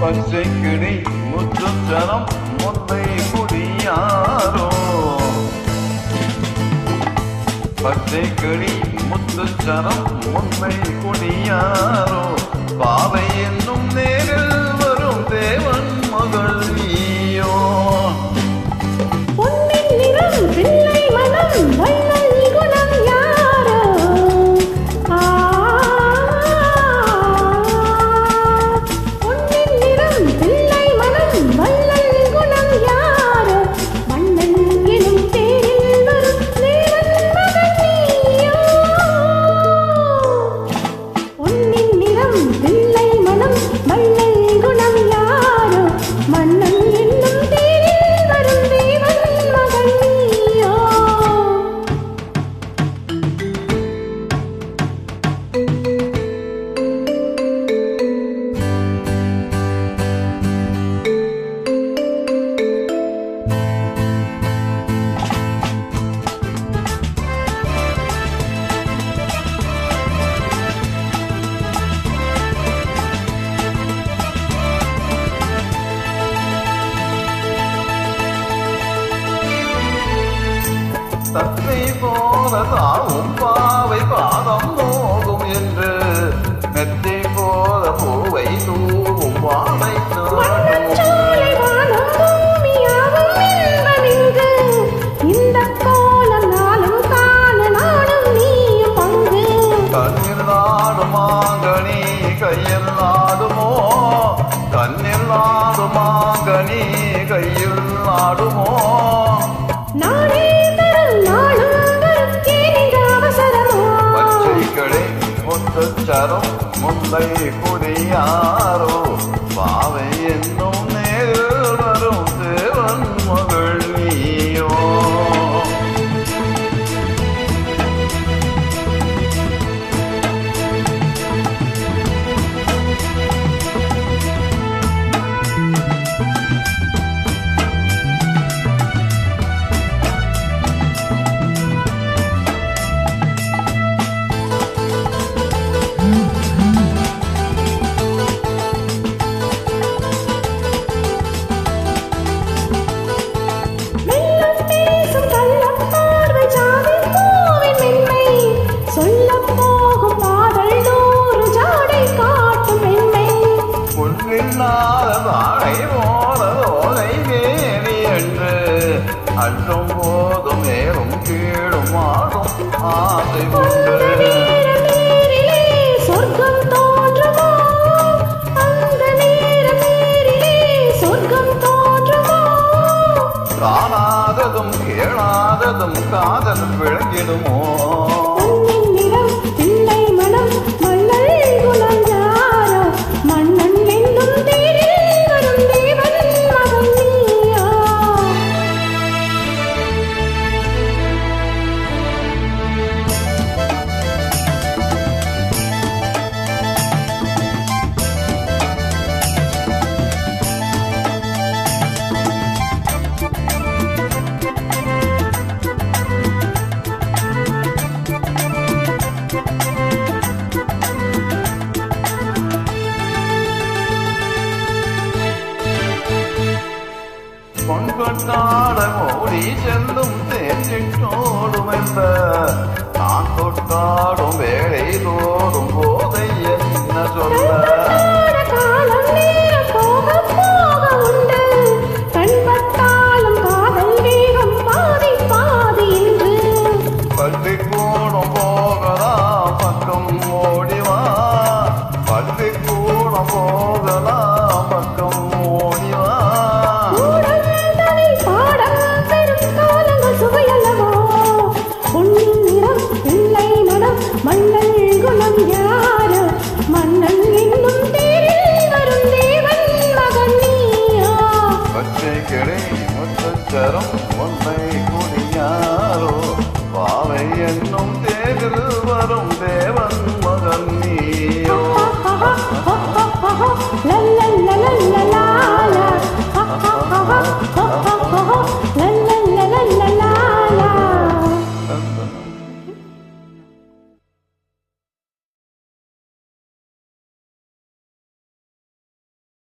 பச்சை கிளி முத்துச்சரம் முல்லை குடியாரோ பச்சை கிளி முத்துச்சரம் முல்லை குடியாரோ பாவை என்னும் நேரில் வரும் தேவன் மகள் நீயோ பொன்னின் நிறம் பிள்ளை மனம் வள்ளல் குணம் யாரோ பொன்னின் நிறம் பிள்ளை மனம் வள்ளல் குணம் யாரோ மன்னன் எனும் பேரில் வரும் தேவன் மகள் நீயோ பொன்னின் நிறம் பிள்ளை மனம் வள்ளல் குணம் யாரோ மன்னன் என்னும் பேரில் வரும் தேவன் மகள் நீயோ தத்தை போல தாவும் பாவை பாதம் மோதும் என்று மெத்தை போல பூவை தூவும் வாழை மன்னச்சோலை வானம் பூமியாவும் இன்பமிங்கு இந்தக் கோலம் நாளும் காண நாடும் நீயும் பங்கு கண்ணில் நாடுமாங்கனி கையில் நாடுமோ கண்ணில் நாடுமாங்கனி கையில் நாடுமோ நாளே தரும் நாளும் வரும் ஏனின் அவசரமோ பச்சைகளே முத்துச்சரம் முல்லை குடியாரோ பாவை என்னும் நேரில் வரும் தேவன் மகள் நீயோ வெள்ளம் பேசும் கள்ளப் பார்வை ஜாதிப் பூவின் மென்மை சொல்லப் போகும் பாதல் நூறு ஜாடை காட்டும் பெண்மை புல்லில்லாத வாழை போலதோலை வேலி என்று அன்றும் போதும் மேலும் கீழும் ஆடும் ஆசை உண்டு நேரிலே சொர்க்கம் தோன்றுமோ அந்த நேரிலே சொர்க்கம் தோன்றுமோ காணாததும் கேளாததும் காதல் விளங்கிடுமோ பொன்னின் நிறம் பிள்ளை மனம் வள்ளல் குணம் யாரோ மன்னன் என்னும் தேரில் வரும் தேவன் மகள் நீயோ பொன்கொட்டாட ஓடி செல்லும் தேர்ச்சிட்டோடும் என்ற நான் தொட்டாடும் வேலை தோறும் போதை என்ன சொல்ல காலம்